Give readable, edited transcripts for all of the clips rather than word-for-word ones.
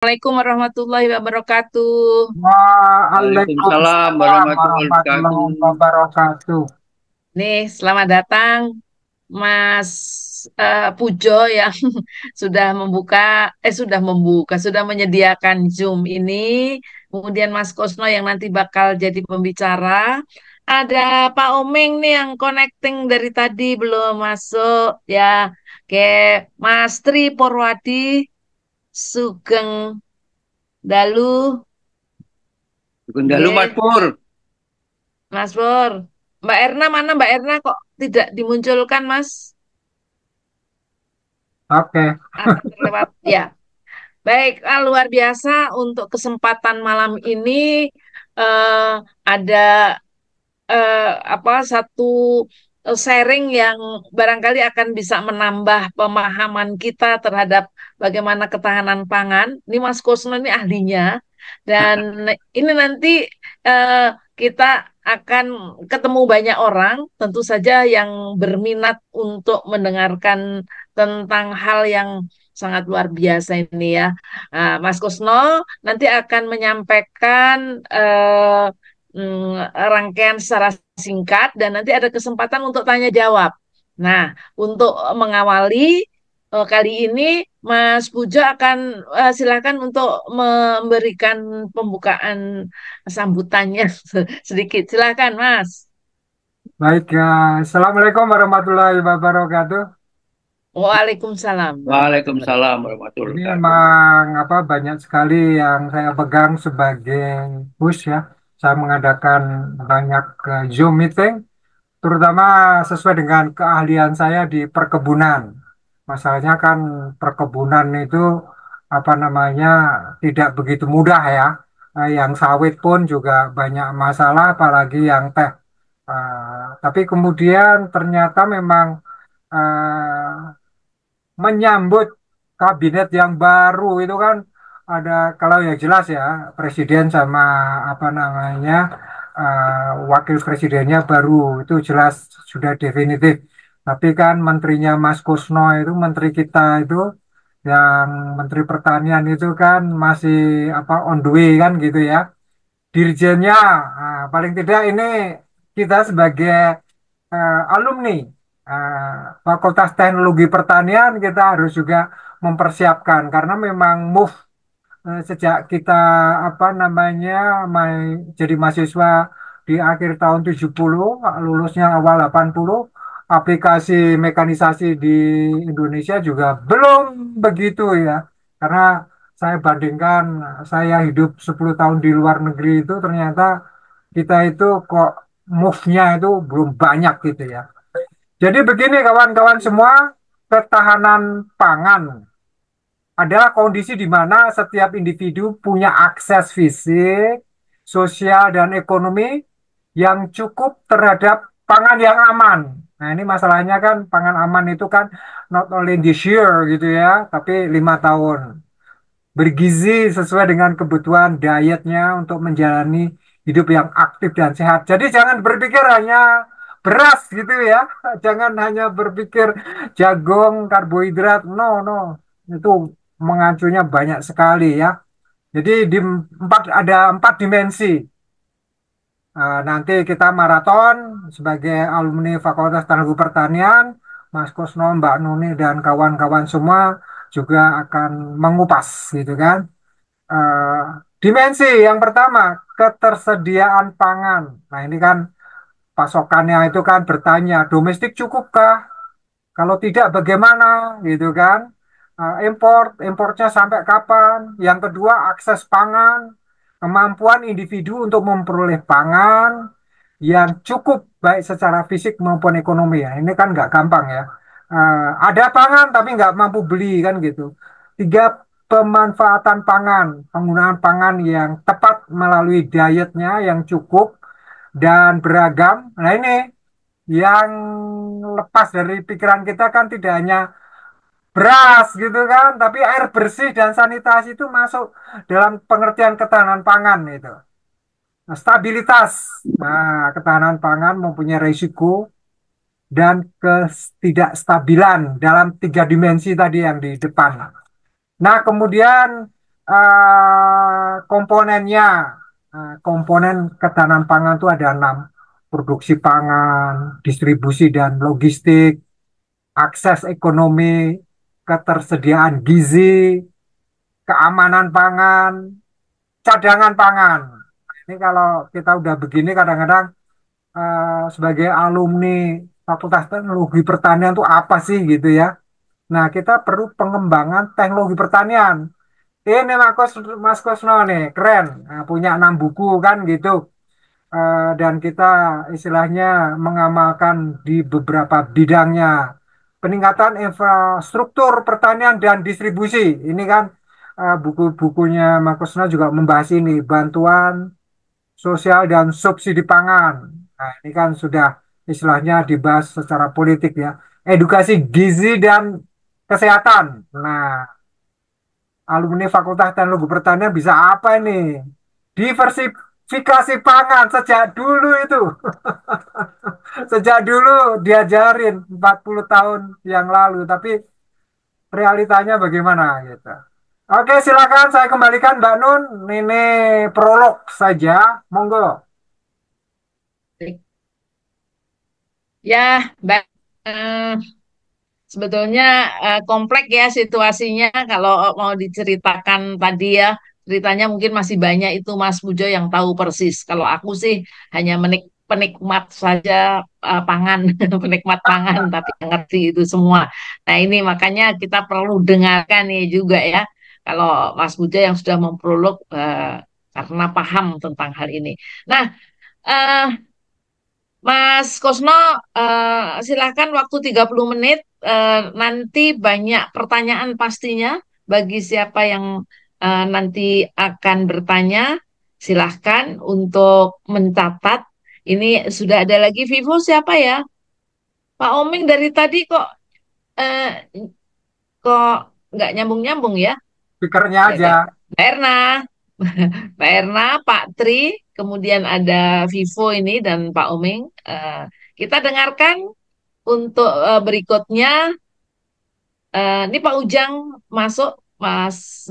Assalamualaikum warahmatullahi wabarakatuh. Waalaikumsalam Waalaikumsalam warahmatullahi warahmatullahi wabarakatuh. wabarakatuh. Nih, selamat datang Mas Pujo yang sudah menyediakan Zoom ini. Kemudian Mas Kosno yang nanti bakal jadi pembicara. Ada Pak Omeng nih yang connecting dari tadi belum masuk ya. Kayak Mas Tri Porwadi, Sugeng Dalu. Gundalu Mas Nggih. Pur. Mas Pur, Mbak Erna mana? Mbak Erna kok tidak dimunculkan, Mas? Oke, Apa terlewat? Ya, baik. Luar biasa untuk kesempatan malam ini eh, ada satu sharing yang barangkali akan bisa menambah pemahaman kita terhadap bagaimana ketahanan pangan. Ini Mas Kusno ini ahlinya dan ini nanti eh, kita akan ketemu banyak orang, tentu saja yang berminat untuk mendengarkan tentang hal yang sangat luar biasa ini ya. Mas Kusno nanti akan menyampaikan rangkaian secara singkat dan nanti ada kesempatan untuk tanya jawab. Nah, untuk mengawali kali ini Mas Pujo akan silakan untuk memberikan pembukaan sambutannya sedikit. Silakan, Mas. baik ya. Assalamualaikum warahmatullahi wabarakatuh. Waalaikumsalam warahmatullahi Waalaikumsalam wabarakatuh. warahmatullahi Ini wabarakatuh. memang banyak sekali yang saya pegang sebagai host ya. Saya mengadakan banyak Zoom meeting, terutama sesuai dengan keahlian saya di perkebunan. Masalahnya kan perkebunan itu apa namanya tidak begitu mudah ya. Yang sawit pun juga banyak masalah, apalagi yang teh. Tapi kemudian ternyata memang eh, menyambut kabinet yang baru itu kan ada, kalau yang jelas ya, presiden sama apa namanya wakil presidennya baru itu jelas sudah definitif. Tapi kan menterinya Mas Kusno itu, menteri kita itu yang menteri pertanian itu kan masih apa on the way kan gitu ya. Dirjennya paling tidak ini kita sebagai alumni Fakultas Teknologi Pertanian kita harus juga mempersiapkan karena memang move sejak kita apa namanya jadi mahasiswa di akhir tahun 70, lulusnya awal 80, aplikasi mekanisasi di Indonesia juga belum begitu ya. Karena saya bandingkan, saya hidup 10 tahun di luar negeri itu ternyata kita itu kok move-nya itu belum banyak gitu ya. Jadi begini kawan-kawan semua, ketahanan pangan adalah kondisi di mana setiap individu punya akses fisik, sosial, dan ekonomi yang cukup terhadap pangan yang aman. Nah ini masalahnya kan pangan aman itu kan not only this year gitu ya, tapi 5 tahun. Bergizi sesuai dengan kebutuhan dietnya untuk menjalani hidup yang aktif dan sehat. Jadi jangan berpikir hanya beras gitu ya, jangan hanya berpikir jagung, karbohidrat, no, no, itu mengacunya banyak sekali ya. Jadi ada empat dimensi. Nanti kita maraton sebagai alumni Fakultas Teknologi Pertanian, Mas Kusno, Mbak Nuni, dan kawan-kawan semua juga akan mengupas gitu kan. Eh, Dimensi yang pertama, ketersediaan pangan. Nah, ini kan pasokannya itu kan bertanya, domestik cukupkah? Kalau tidak, bagaimana? Gitu kan? Importnya sampai kapan? Yang kedua, akses pangan, kemampuan individu untuk memperoleh pangan yang cukup baik secara fisik maupun ekonomi ya. Ini kan nggak gampang ya. Ada pangan tapi nggak mampu beli kan gitu. Tiga, pemanfaatan pangan, penggunaan pangan yang tepat melalui dietnya yang cukup dan beragam. Nah ini yang lepas dari pikiran kita kan tidak hanya beras gitu kan, tapi air bersih dan sanitasi itu masuk dalam pengertian ketahanan pangan itu. Nah, stabilitas, nah ketahanan pangan mempunyai risiko dan ketidakstabilan dalam tiga dimensi tadi yang di depan. Nah kemudian komponennya. Komponen ketahanan pangan itu ada 6. Produksi pangan, distribusi dan logistik, akses ekonomi, ketersediaan gizi, keamanan pangan, cadangan pangan. Ini kalau kita udah begini kadang-kadang sebagai alumni Fakultas Teknologi Pertanian itu apa sih gitu ya. Nah, kita perlu pengembangan teknologi pertanian. Ini Mas Kosno nih, keren. Nah, punya 6 buku kan gitu. Dan kita istilahnya mengamalkan di beberapa bidangnya. Peningkatan infrastruktur pertanian dan distribusi. Ini kan buku-bukunya Mas Kosno juga membahas ini. Bantuan sosial dan subsidi pangan. Nah, ini kan sudah istilahnya dibahas secara politik ya. Edukasi gizi dan kesehatan. Nah, alumni Fakultas Teknologi Pertanian bisa apa ini? Diversifikasi pangan sejak dulu itu. Sejak dulu diajarin 40 tahun yang lalu, tapi realitanya bagaimana gitu. Oke, silakan saya kembalikan Mbak Nun. Ini prolog saja, monggo. Ya, Mbak. Eh, Sebetulnya kompleks ya situasinya kalau mau diceritakan tadi ya. Ceritanya mungkin masih banyak itu Mas Pujo yang tahu persis. Kalau aku sih hanya penikmat saja pangan, penikmat pangan, tapi nggak ngerti itu semua. Nah ini makanya kita perlu dengarkan nih juga ya. Kalau Mas Pujo yang sudah memprolog karena paham tentang hal ini. Nah, eh, Mas Kosno, silakan waktu 30 menit. Nanti banyak pertanyaan pastinya bagi siapa yang nanti akan bertanya. Silahkan untuk mencatat. Ini sudah ada lagi Vivo siapa ya? Pak Oming dari tadi eh, kok nggak nyambung-nyambung ya? Speakernya Ya, aja. Mbak Erna, Mbak Erna, Pak Tri, kemudian ada Vivo ini dan Pak Oming. Kita dengarkan untuk berikutnya, ini Pak Ujang masuk, Mas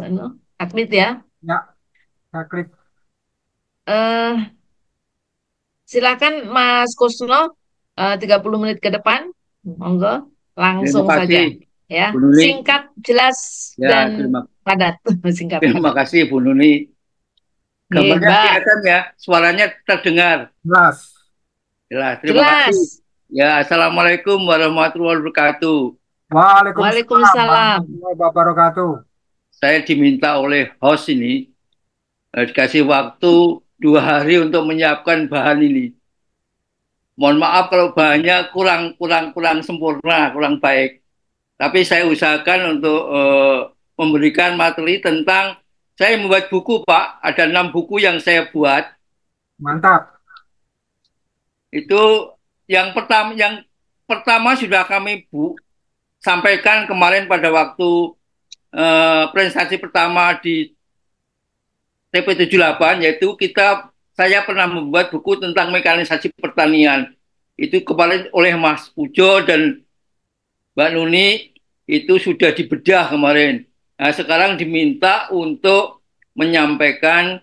Admit ya. Ya, saya klik. Eh, Silakan Mas Kusno, 30 menit ke depan, monggo, Terima langsung saja. kasih Ya, Bu Nuni. singkat, jelas, Ya, dan terima, padat. Singkat, terima padat. kasih Bu Nuni. Nih, Gambarnya Mbak, kelihatan ya, suaranya terdengar. Jelas. Jelas, terima kasih. jelas. Ya, Assalamualaikum warahmatullahi wabarakatuh. Waalaikumsalam Waalaikumsalam. warahmatullahi wabarakatuh. Saya diminta oleh host ini, dikasih waktu 2 hari untuk menyiapkan bahan ini. Mohon maaf kalau bahannya kurang sempurna, kurang baik. Tapi saya usahakan untuk memberikan materi tentang saya membuat buku, Pak. Ada 6 buku yang saya buat. Mantap. Itu yang pertama sudah kami sampaikan kemarin pada waktu presentasi pertama di TP78, yaitu saya pernah membuat buku tentang mekanisasi pertanian. Itu kemarin oleh Mas Pujo dan Mbak Nuni, itu sudah dibedah kemarin. Nah, sekarang diminta untuk menyampaikan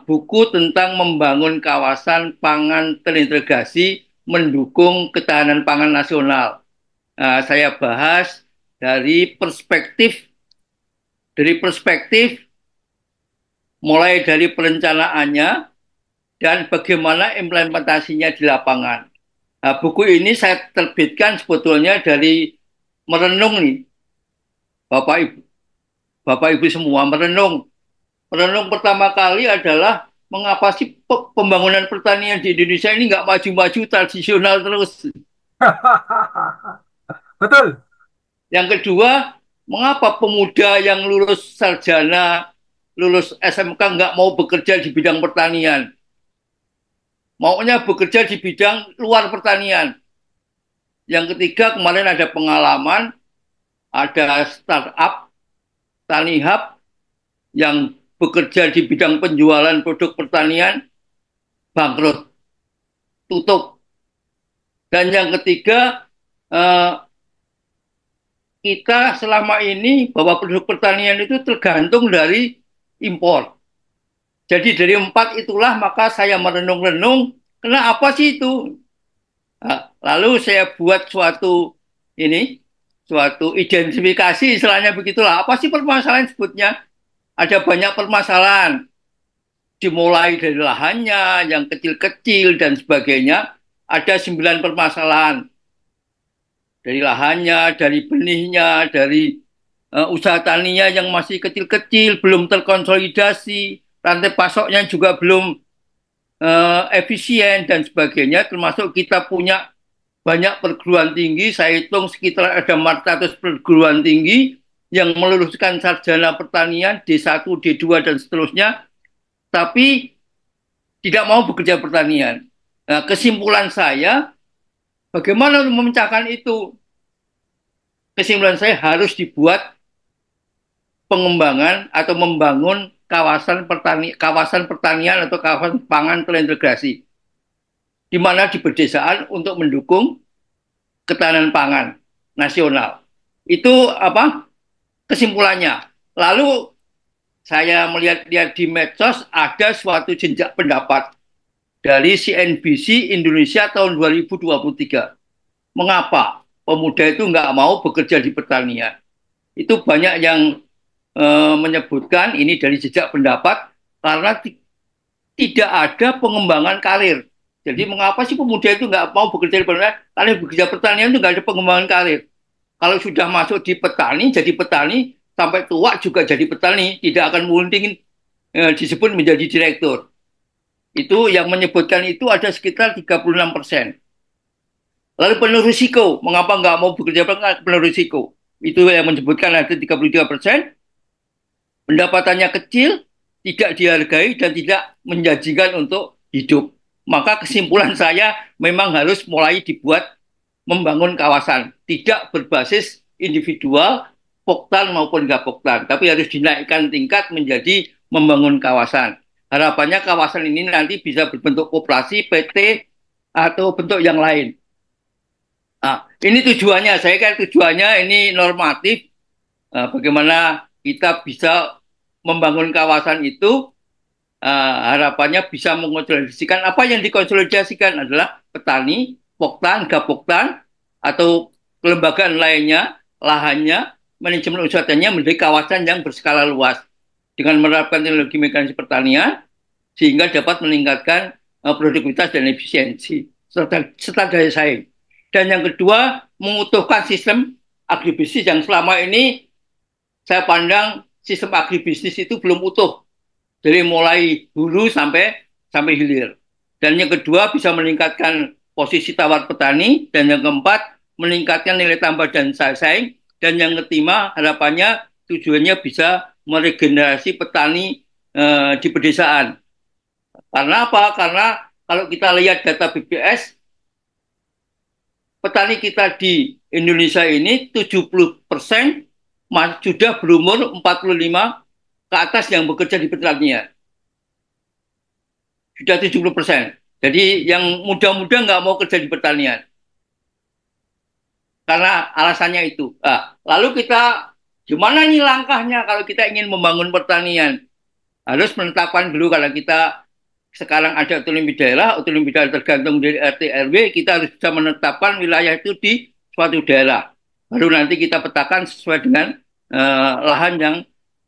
buku tentang membangun kawasan pangan terintegrasi mendukung ketahanan pangan nasional. Nah, saya bahas dari perspektif mulai dari perencanaannya dan bagaimana implementasinya di lapangan. Nah, buku ini saya terbitkan sebetulnya dari merenung nih, Bapak Ibu, Bapak Ibu semua merenung. Merenung pertama kali adalah mengapa sih pembangunan pertanian di Indonesia ini nggak maju-maju tradisional terus. Betul. Yang kedua, mengapa pemuda yang lulus sarjana, lulus SMK nggak mau bekerja di bidang pertanian? Maunya bekerja di bidang luar pertanian. Yang ketiga, kemarin ada pengalaman, ada startup, Tani Hub, yang bekerja di bidang penjualan produk pertanian, bangkrut, tutup. Dan yang ketiga, eh, kita selama ini bahwa produk pertanian itu tergantung dari impor. Jadi dari empat itulah maka saya merenung-renung, kenapa sih itu? Nah, lalu saya buat suatu identifikasi, istilahnya begitulah. Apa sih permasalahan sebutnya? Ada banyak permasalahan, dimulai dari lahannya yang kecil-kecil dan sebagainya. Ada 9 permasalahan, dari lahannya, dari benihnya, dari usaha taninya yang masih kecil-kecil, belum terkonsolidasi, rantai pasoknya juga belum efisien dan sebagainya, termasuk kita punya banyak perguruan tinggi, saya hitung sekitar ada 400 perguruan tinggi yang meluluskan sarjana pertanian D1, D2 dan seterusnya, tapi tidak mau bekerja pertanian. Nah, kesimpulan saya, bagaimana memecahkan itu? Kesimpulan saya harus dibuat pengembangan atau membangun kawasan pertanian atau kawasan pangan terintegrasi, di mana di pedesaan untuk mendukung ketahanan pangan nasional. Itu apa kesimpulannya. Lalu saya melihat-lihat di medsos ada suatu jejak pendapat dari CNBC Indonesia tahun 2023. Mengapa pemuda itu nggak mau bekerja di pertanian? Itu banyak yang menyebutkan ini dari jejak pendapat karena tidak ada pengembangan karir. Jadi mengapa sih pemuda itu nggak mau bekerja di pertanian? Karena bekerja pertanian itu nggak ada pengembangan karir. Kalau sudah masuk di petani, jadi petani, sampai tua juga jadi petani, tidak akan mungkin disebut menjadi direktur. Itu yang menyebutkan itu ada sekitar 36%. Lalu penuh risiko, mengapa nggak mau bekerja penuh risiko? Itu yang menyebutkan ada 33%. Pendapatannya kecil, tidak dihargai, dan tidak menjanjikan untuk hidup. Maka kesimpulan saya memang harus mulai dibuat membangun kawasan. Tidak berbasis individual, poktan maupun nggak poktan. Tapi harus dinaikkan tingkat menjadi membangun kawasan. Harapannya kawasan ini nanti bisa berbentuk koperasi, PT, atau bentuk yang lain. Nah, ini tujuannya, saya kan tujuannya ini normatif. Bagaimana kita bisa membangun kawasan itu, harapannya bisa mengonsolidasikan. Apa yang dikonsolidasikan adalah petani, poktan, gapoktan, atau kelembagaan lainnya, lahannya, manajemen usahanya menjadi kawasan yang berskala luas dengan menerapkan teknologi mekanisme pertanian sehingga dapat meningkatkan produktivitas dan efisiensi serta daya saing. Dan yang kedua, mengutuhkan sistem agribisnis yang selama ini saya pandang sistem agribisnis itu belum utuh. Dari mulai hulu sampai hilir. Dan yang kedua bisa meningkatkan posisi tawar petani. Dan yang keempat meningkatkan nilai tambah dan saing. Dan yang kelima harapannya tujuannya bisa meregenerasi petani di pedesaan. Karena apa? Karena kalau kita lihat data BPS, petani kita di Indonesia ini 70% sudah berumur 45 ke atas yang bekerja di pertanian. Sudah 70%. Jadi yang muda-muda nggak mau kerja di pertanian. Karena alasannya itu. Lalu kita, gimana nih langkahnya kalau kita ingin membangun pertanian? Harus menetapkan dulu kalau kita sekarang ada otonomi daerah tergantung dari RT RW, kita harus bisa menetapkan wilayah itu di suatu daerah. Baru nanti kita petakan sesuai dengan lahan yang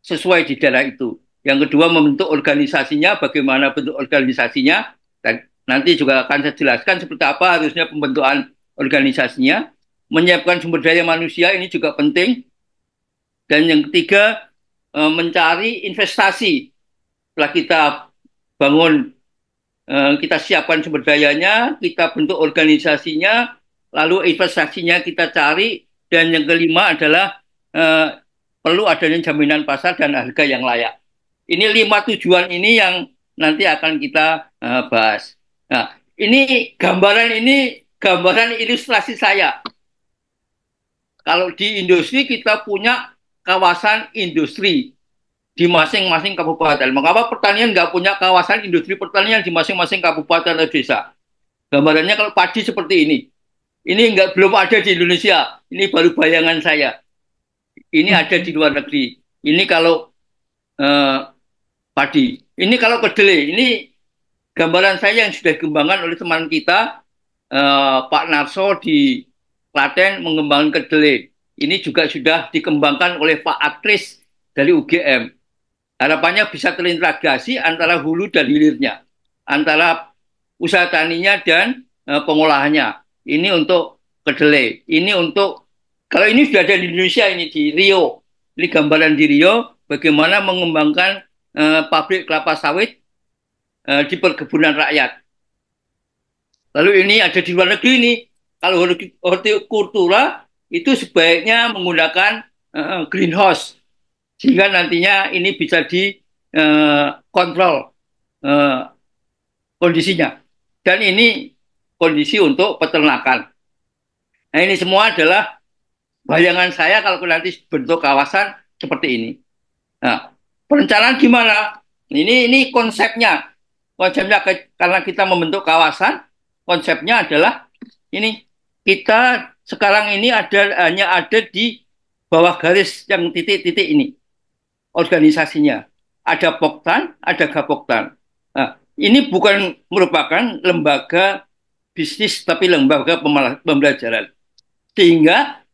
sesuai di daerah itu. Yang kedua membentuk organisasinya, bagaimana bentuk organisasinya, dan nanti juga akan saya jelaskan seperti apa harusnya pembentukan organisasinya. Menyiapkan sumber daya manusia ini juga penting. Dan yang ketiga mencari investasi. Setelah kita bangun, kita siapkan sumber dayanya, kita bentuk organisasinya, lalu investasinya kita cari, dan yang kelima adalah perlu adanya jaminan pasar dan harga yang layak. Ini 5 tujuan ini yang nanti akan kita bahas. Nah, ini gambaran ilustrasi saya. Kalau di industri kita punya kawasan industri di masing-masing kabupaten. Mengapa pertanian nggak punya kawasan industri pertanian di masing-masing kabupaten atau desa? Gambarannya kalau padi seperti ini. Ini belum ada di Indonesia. Ini baru bayangan saya. ini ada di luar negeri. Ini kalau eh, padi. Ini kalau kedelai, ini gambaran saya yang sudah dikembangkan oleh teman kita Pak Narso di Klaten mengembangkan kedelai. Ini juga sudah dikembangkan oleh Pak Atris dari UGM. Harapannya bisa terintegrasi antara hulu dan hilirnya, antara usaha taninya dan pengolahannya. Ini untuk kedelai. Ini untuk kalau ini sudah ada di Indonesia ini di Rio. Ini gambaran di Rio bagaimana mengembangkan pabrik kelapa sawit di perkebunan rakyat. Lalu ini ada di luar negeri ini. Kalau hortikultura itu sebaiknya menggunakan greenhouse sehingga nantinya ini bisa dikontrol kondisinya. Dan ini kondisi untuk peternakan. Nah ini semua adalah bayangan saya kalau nanti bentuk kawasan seperti ini. Nah, perencanaan gimana? Ini konsepnya. Konsepnya karena kita membentuk kawasan, konsepnya adalah ini kita sekarang ini hanya ada di bawah garis yang titik-titik ini organisasinya. Ada Poktan, ada Gapoktan. Nah, ini bukan merupakan lembaga bisnis tapi lembaga pembelajaran. Sehingga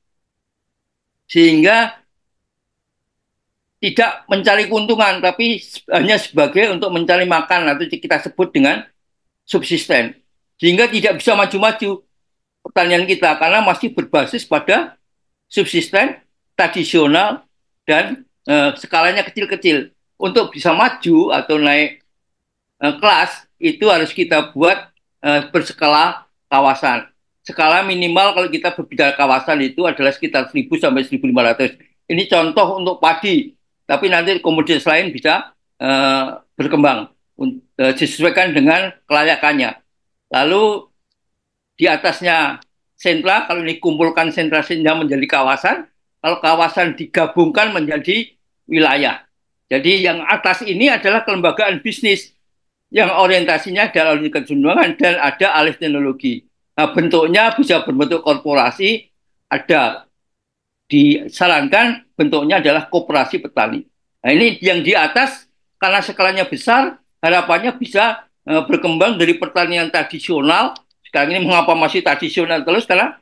tidak mencari keuntungan tapi hanya sebagai untuk mencari makan atau kita sebut dengan subsisten. Sehingga tidak bisa maju-maju pertanian kita karena masih berbasis pada subsisten tradisional dan skalanya kecil-kecil. Untuk bisa maju atau naik kelas itu harus kita buat berskala kawasan. Skala minimal kalau kita berbicara kawasan itu adalah sekitar 1.000 sampai 1.500. Ini contoh untuk padi, tapi nanti komoditas lain bisa berkembang disesuaikan dengan kelayakannya. Lalu di atasnya sentra, kalau ini kumpulkan sentra-sentra menjadi kawasan, kalau kawasan digabungkan menjadi wilayah. Jadi yang atas ini adalah kelembagaan bisnis yang orientasinya adalah kecenderungan dan ada alih teknologi. Nah, bentuknya bisa berbentuk korporasi, ada disarankan bentuknya adalah koperasi petani. Nah, ini yang di atas karena skalanya besar, harapannya bisa berkembang dari pertanian tradisional. Sekarang ini mengapa masih tradisional terus karena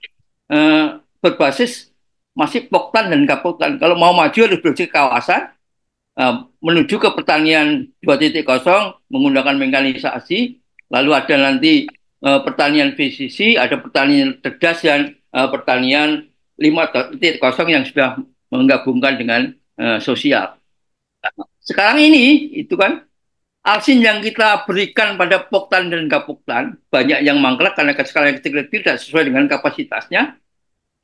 berbasis masih Poktan dan Gapoktan. Kalau mau maju harus berbasis kawasan menuju ke pertanian 2.0 menggunakan mekanisasi, lalu ada nanti pertanian presisi, ada pertanian cerdas dan pertanian 5.0 yang sudah menggabungkan dengan sosial. Sekarang ini itu kan alsin yang kita berikan pada Poktan dan Gapoktan banyak yang mangkrak karena skalanya kecil-kecil tidak sesuai dengan kapasitasnya.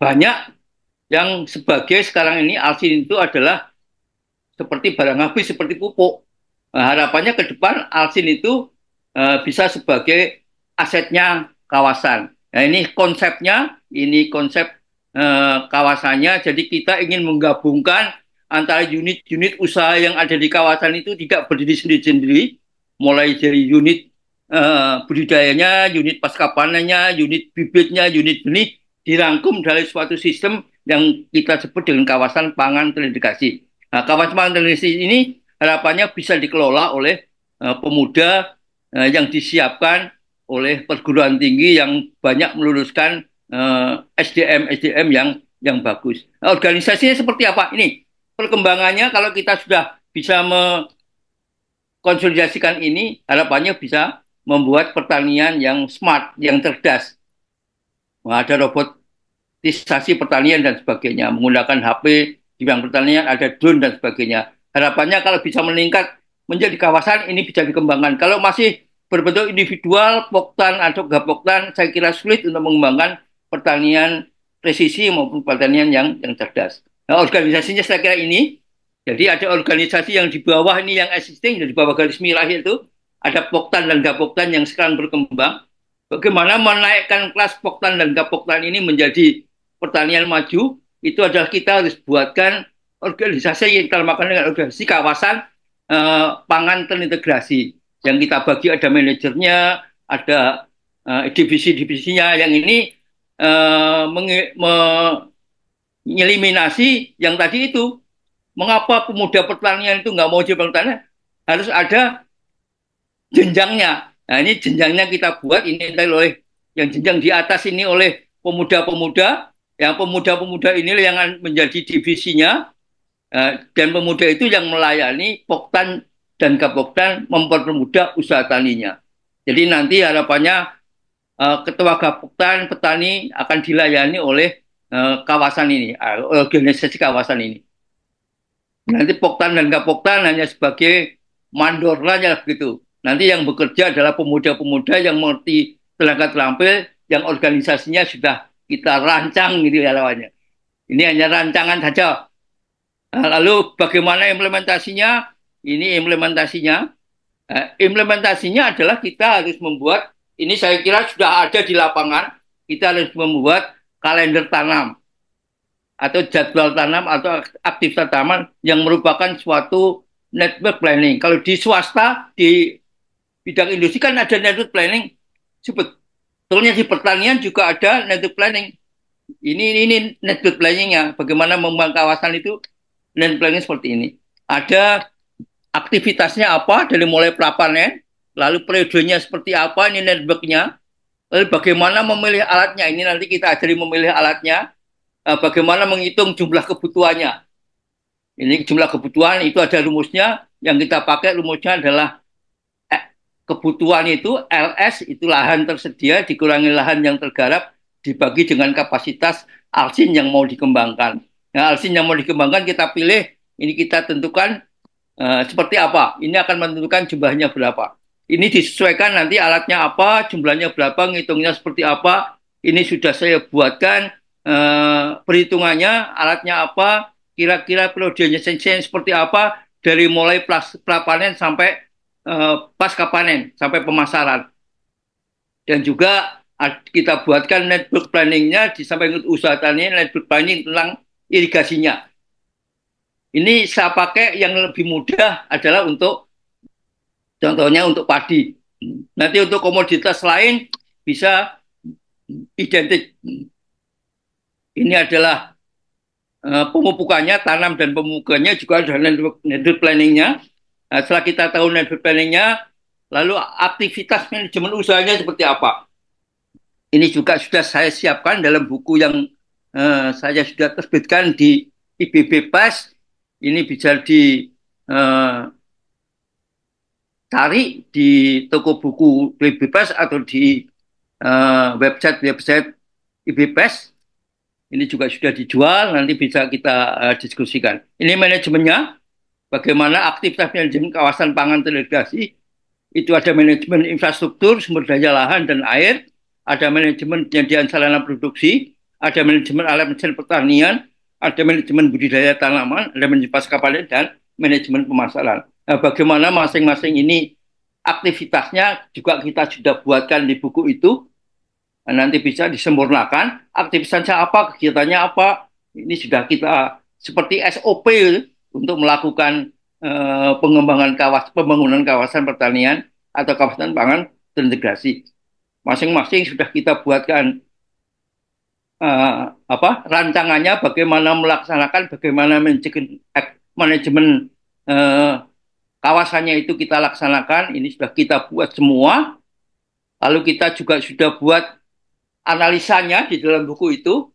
Banyak yang sebagai sekarang ini alsin itu adalah seperti barang habis, seperti pupuk. Nah, harapannya ke depan alsin itu bisa sebagai asetnya kawasan. Nah, ini konsepnya, ini konsep kawasannya. Jadi kita ingin menggabungkan antara unit-unit usaha yang ada di kawasan itu tidak berdiri sendiri-sendiri, mulai dari unit budidayanya, unit pasca panennya, unit bibitnya, unit benih, dirangkum dari suatu sistem yang kita sebut dengan kawasan pangan terintegrasi. Nah, kawasan pangan terintegrasi ini harapannya bisa dikelola oleh pemuda yang disiapkan oleh perguruan tinggi yang banyak meluluskan SDM yang bagus. Nah, organisasinya seperti apa? Ini perkembangannya kalau kita sudah bisa mengkonsolidasikan ini, harapannya bisa membuat pertanian yang smart, yang cerdas. Nah, ada robotisasi pertanian dan sebagainya, menggunakan HP di bidang pertanian, ada drone dan sebagainya. Harapannya kalau bisa meningkat menjadi kawasan, ini bisa dikembangkan. Kalau masih berbentuk individual, Poktan atau Gapoktan, saya kira sulit untuk mengembangkan pertanian presisi maupun pertanian yang cerdas. Nah, organisasinya saya kira ini. Jadi ada organisasi yang di bawah ini yang existing, di bawah garis merah itu ada Poktan dan Gapoktan yang sekarang berkembang. Bagaimana menaikkan kelas Poktan dan Gapoktan ini menjadi pertanian maju, itu adalah kita harus buatkan organisasi yang kita namakan dengan organisasi kawasan pangan terintegrasi. Yang kita bagi ada manajernya, ada divisi-divisinya. Yang ini eliminasi yang tadi itu. Mengapa pemuda pertanian itu nggak mau jadi pertanian? Harus ada jenjangnya. Nah, ini jenjangnya kita buat ini oleh yang jenjang di atas ini oleh pemuda-pemuda. Yang pemuda-pemuda ini yang menjadi divisinya, dan pemuda itu yang melayani Poktan dan Gapoktan mempermudah usaha taninya. Jadi nanti harapannya ketua Gapoktan petani akan dilayani oleh kawasan ini, organisasi kawasan ini. Nanti Poktan dan Gapoktan hanya sebagai mandor saja begitu. Nanti yang bekerja adalah pemuda-pemuda yang mengerti tenaga terampil, yang organisasinya sudah kita rancang gitu ya lawannya. Ini hanya rancangan saja. Lalu bagaimana implementasinya? Ini implementasinya. Implementasinya adalah kita harus membuat, ini saya kira sudah ada di lapangan, kita harus membuat kalender tanam atau jadwal tanam atau aktivitas tanaman yang merupakan suatu network planning. Kalau di swasta, di bidang industri kan ada network planning. Sebetulnya di pertanian juga ada network planning. Ini network planningnya. Bagaimana membangun kawasan itu, network planning seperti ini. Ada aktivitasnya apa dari mulai prapanen, lalu periodenya seperti apa, ini networknya. Lalu bagaimana memilih alatnya, ini nanti kita ajari memilih alatnya. Bagaimana menghitung jumlah kebutuhannya. Ini jumlah kebutuhan itu ada rumusnya, yang kita pakai rumusnya adalah kebutuhan itu LS itu lahan tersedia dikurangi lahan yang tergarap dibagi dengan kapasitas alsin yang mau dikembangkan. Nah, alsin yang mau dikembangkan kita pilih, ini kita tentukan seperti apa. Ini akan menentukan jumlahnya berapa. Ini disesuaikan nanti alatnya apa, jumlahnya berapa, ngitungnya seperti apa. Ini sudah saya buatkan perhitungannya, alatnya apa, kira-kira periodenya seperti apa, dari mulai prapanen sampai pasca panen, sampai pemasaran. Dan juga kita buatkan network planningnya di samping usaha tani, network planning tentang irigasinya. Ini saya pakai yang lebih mudah adalah untuk, contohnya untuk padi. Nanti untuk komoditas lain bisa identik. Ini adalah pemupukannya, tanam dan pemupukannya juga ada network planningnya. Nah, setelah kita tahu network planningnya, lalu aktivitas manajemen usahanya seperti apa. Ini juga sudah saya siapkan dalam buku yang saya sudah terbitkan di IBB PAS. Ini bisa dicari di toko buku IBB PAS atau di website IBPAS. Ini juga sudah dijual, nanti bisa kita diskusikan. Ini manajemennya, bagaimana aktivitas manajemen kawasan pangan terintegrasi. Itu ada manajemen infrastruktur, sumber daya lahan dan air, ada manajemen penyediaan sarana produksi, ada manajemen alat mesin pertanian, ada manajemen budidaya tanaman, ada manajemen pasca panen, dan manajemen pemasaran. Nah, bagaimana masing-masing ini aktivitasnya juga kita sudah buatkan di buku itu. Nanti bisa disempurnakan, aktivitasnya apa, kegiatannya apa, ini sudah kita seperti SOP untuk melakukan pengembangan pembangunan kawasan pertanian atau kawasan pangan terintegrasi. Masing-masing sudah kita buatkan rancangannya, bagaimana melaksanakan, bagaimana manajemen kawasannya itu kita laksanakan, ini sudah kita buat semua. Lalu kita juga sudah buat analisanya di dalam buku itu,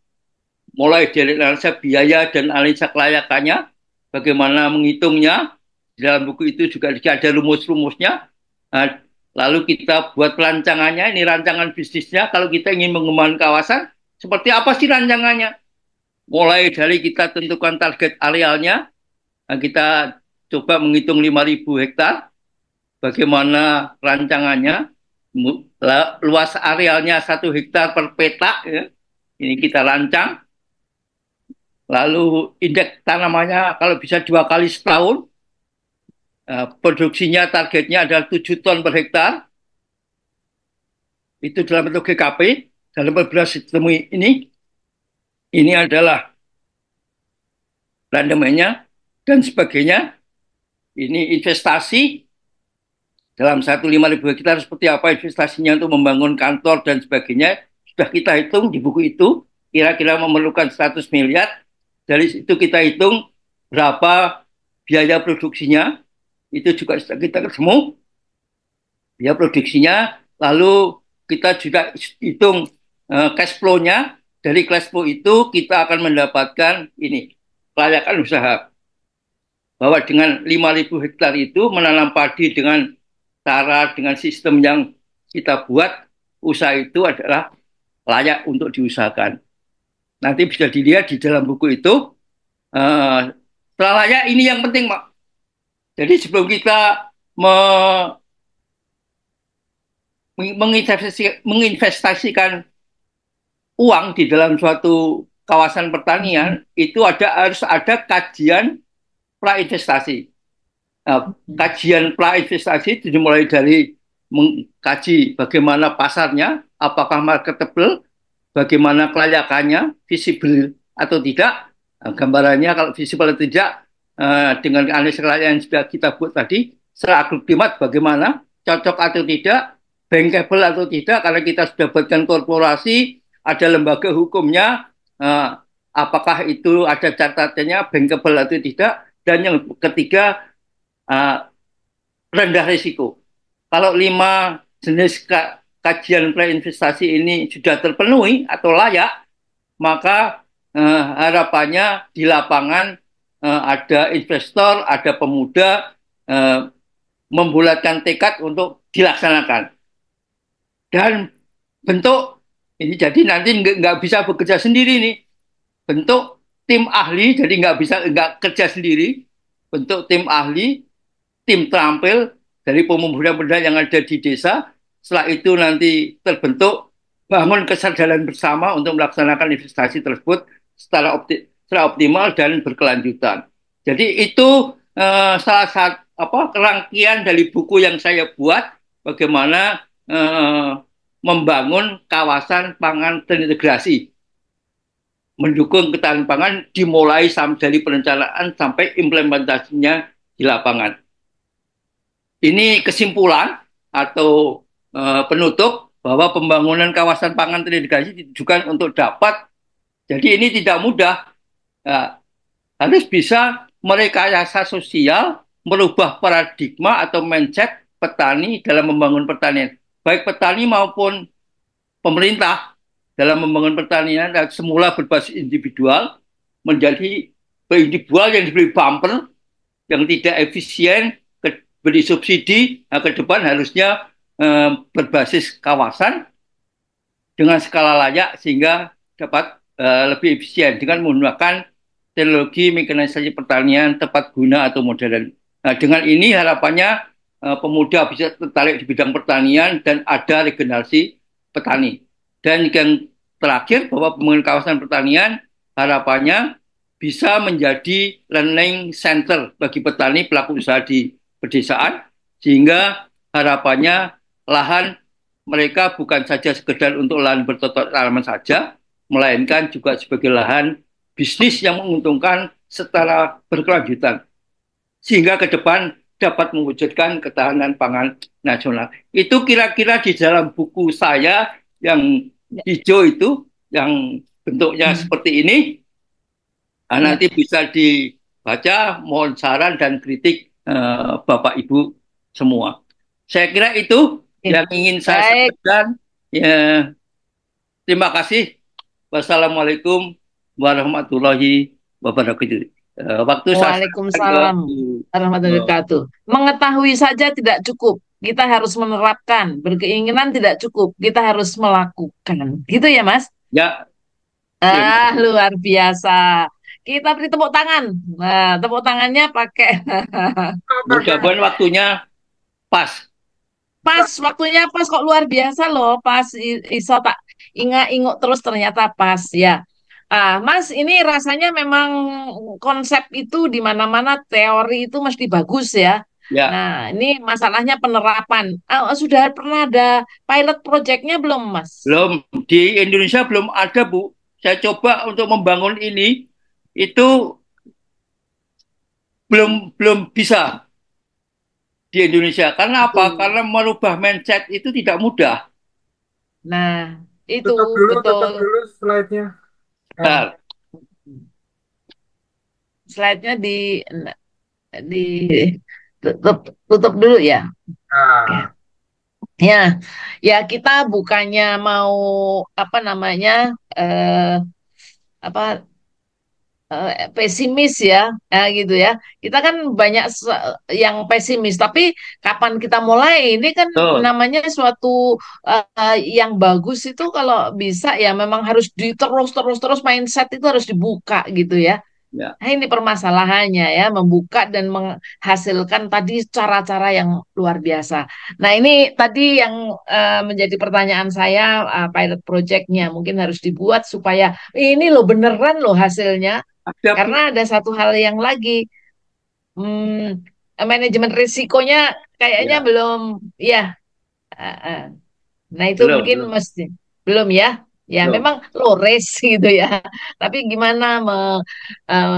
mulai dari analisa biaya dan analisa kelayakannya, bagaimana menghitungnya. Di dalam buku itu juga ada rumus-rumusnya. Nah, lalu kita buat rancangannya, ini rancangan bisnisnya. Kalau kita ingin mengembangkan kawasan, seperti apa sih rancangannya? Mulai dari kita tentukan target arealnya, nah kita coba menghitung 5.000 hektar, bagaimana rancangannya, luas arealnya 1 hektar per petak, ya. Ini kita rancang. Lalu indeks tanamannya kalau bisa 2 kali setahun. Produksinya targetnya adalah 7 ton per hektar. Itu dalam bentuk GKP. Dalam beberapa sistem ini adalah randemennya dan sebagainya. Ini investasi. Dalam 5.000 hektar seperti apa investasinya untuk membangun kantor dan sebagainya, sudah kita hitung di buku itu, kira-kira memerlukan 100 miliar, Dari situ kita hitung berapa biaya produksinya, itu juga kita ketemu biaya produksinya, lalu kita juga hitung cash flow-nya. Dari cash flow itu kita akan mendapatkan ini, kelayakan usaha. Bahwa dengan 5.000 hektar itu menanam padi dengan cara, dengan sistem yang kita buat, usaha itu adalah layak untuk diusahakan. Nanti bisa dilihat di dalam buku itu. Setelah layak ini yang penting, Mak. Jadi sebelum kita menginvestasikan uang di dalam suatu kawasan pertanian, itu harus ada kajian pra-investasi. Kajian pra-investasi itu dimulai dari mengkaji bagaimana pasarnya, apakah marketable, bagaimana kelayakannya, visible atau tidak. Gambarannya kalau visible atau tidak, dengan analisis kelayakan yang sudah kita buat tadi, secara agregat bagaimana, cocok atau tidak, bankable atau tidak, karena kita sudah buatkan korporasi, ada lembaga hukumnya, apakah itu ada catatannya, bankable atau tidak, dan yang ketiga, rendah risiko. Kalau 5 jenis kajian pre-investasi ini sudah terpenuhi atau layak, maka harapannya di lapangan ada investor, ada pemuda membulatkan tekad untuk dilaksanakan. Dan bentuk ini jadi nanti nggak bisa bekerja sendiri nih. Bentuk tim ahli, jadi nggak kerja sendiri. Bentuk tim ahli, tim terampil dari pemuda-pemuda yang ada di desa. Setelah itu nanti terbentuk bangun kesadaran bersama untuk melaksanakan investasi tersebut secara optimal dan berkelanjutan. Jadi itu salah satu rangkaian dari buku yang saya buat bagaimana membangun kawasan pangan terintegrasi, mendukung ketahanan pangan dimulai dari perencanaan sampai implementasinya di lapangan. Ini kesimpulan atau penutup bahwa pembangunan kawasan pangan terintegrasi ditujukan untuk dapat. Jadi ini tidak mudah. Harus bisa merekayasa sosial, merubah paradigma atau mindset petani dalam membangun pertanian. Baik petani maupun pemerintah dalam membangun pertanian semula berbasis individual menjadi individual yang diberi bumper, yang tidak efisien, beri subsidi, ke depan harusnya berbasis kawasan dengan skala layak sehingga dapat lebih efisien dengan menggunakan teknologi mekanisasi pertanian tepat guna atau modern. Nah, dengan ini harapannya pemuda bisa tertarik di bidang pertanian dan ada regenerasi petani. Dan yang terakhir bahwa pembangunan kawasan pertanian harapannya bisa menjadi learning center bagi petani pelaku usaha di pedesaan, sehingga harapannya lahan mereka bukan saja sekedar untuk lahan bercocok tanaman saja, melainkan juga sebagai lahan bisnis yang menguntungkan secara berkelanjutan, sehingga ke depan dapat mewujudkan ketahanan pangan nasional. Itu kira-kira di dalam buku saya yang hijau itu, yang bentuknya seperti ini. Nanti bisa dibaca, mohon saran dan kritik Bapak Ibu semua. Saya kira itu yang ingin saya sampaikan. Ya, terima kasih. Wassalamualaikum warahmatullahi wabarakatuh. Waktu saya Waalaikumsalam warahmatullahi wabarakatuh. Mengetahui saja tidak cukup. Kita harus menerapkan. Berkeinginan tidak cukup. Kita harus melakukan. Gitu ya, Mas? Ya. Luar biasa. Kita beri tepuk tangan. Nah, tepuk tangannya pakai. Mudah-mudahan waktunya pas. Pas, waktunya pas kok luar biasa loh. Pas iso tak ingat-ingat terus ternyata pas ya. Mas, ini rasanya memang konsep itu di mana-mana teori itu mesti bagus ya. Ya. Nah, ini masalahnya penerapan. Sudah pernah ada pilot projectnya belum, Mas? Belum, di Indonesia belum ada, Bu. Saya coba untuk membangun ini, itu belum bisa di Indonesia. Karena apa? Karena merubah mindset itu tidak mudah. Nah, itu Tutup betul. dulu slide-nya. Nah, slide-nya di tutup tutup dulu ya. Oke. Nah, Ya, ya kita bukannya mau apa namanya eh, apa pesimis ya, gitu ya. Kita kan banyak yang pesimis, tapi kapan kita mulai? Ini kan Betul. namanya suatu yang bagus itu kalau bisa ya memang harus terus mindset itu harus dibuka gitu ya. Ya. Nah, ini permasalahannya ya, membuka dan menghasilkan tadi cara-cara yang luar biasa. Nah, ini tadi yang menjadi pertanyaan saya, pilot project-nya mungkin harus dibuat supaya ini loh beneran loh hasilnya. Ada Karena ada satu hal yang lagi, manajemen risikonya kayaknya ya, belum, ya. eh, eh. Nah, itu belum, mungkin belum, mesti belum ya. Ya, belum. memang low risk gitu ya. Tapi gimana